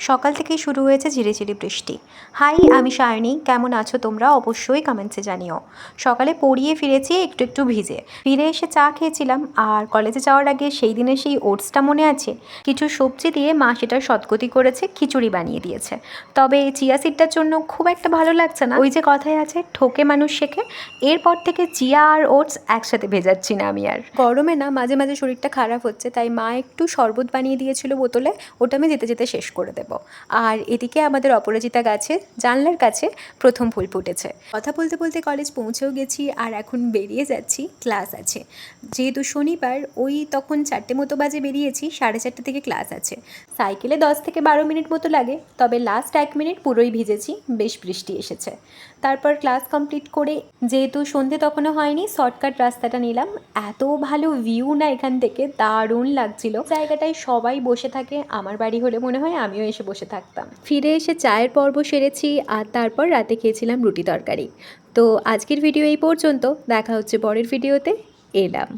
সকাল থেকেই শুরু হয়েছে ঝিরিঝিরি বৃষ্টি। হাই, আমি সায়নী। কেমন আছো তোমরা? অবশ্যই কমেন্টসে জানিও। সকালে পড়িয়ে ফিরেছি একটু একটু ভিজে। ফিরে এসে চা খেয়েছিলাম, আর কলেজে যাওয়ার আগে সেই দিনের সেই ওটসটা মনে আছে? কিছু সবজি দিয়ে মা সেটা সদগতি করেছে, খিচুড়ি বানিয়ে দিয়েছে। তবে এই চিয়া সিডটার জন্য খুব একটা ভালো লাগছে না। ওই যে কথায় আছে, ঠকে মানুষ শেখে। এরপর থেকে চিয়া আর ওটস একসাথে ভেজাচ্ছি না আমি আর। গরমে না মাঝে মাঝে শরীরটা খারাপ হচ্ছে, তাই মা একটু শরবত বানিয়ে দিয়েছিল বোতলে, ওটা আমি যেতে যেতে শেষ করে দেবো। আর এদিকে আমাদের অপরাজিতা গাছে জানলার কাছে প্রথম ফুল ফুটেছে। কথা বলতে বলতে কলেজ পৌঁছেও গেছি, আর এখন বেরিয়ে যাচ্ছি, ক্লাস আছে। যেহেতু শনিবার, ওই তখন 4টে মতো বাজে বেরিয়েছি, 4:30 থেকে ক্লাস আছে। সাইকেলে 10 থেকে 12 মিনিট মতো লাগে, তবে লাস্ট 1 মিনিট পুরোই ভিজেছি, বেশ বৃষ্টি এসেছে। তারপর ক্লাস কমপ্লিট করে, যেহেতু সন্ধে তখনও হয়নি, শর্টকাট রাস্তাটা নিলাম। এত ভালো ভিউ না এখান থেকে, দারুণ লাগছিল। জায়গাটায় সবাই বসে থাকে, আমার বাড়ি হলে মনে হয় আমিও এসে বসে থাকতাম। ফিরে এসে চায়ের পর্ব সেরেছি, আর তারপর রাতে খেয়েছিলাম রুটি তরকারি। তো আজকের ভিডিও এই পর্যন্ত, দেখা হচ্ছে পরের ভিডিওতে। এলাম।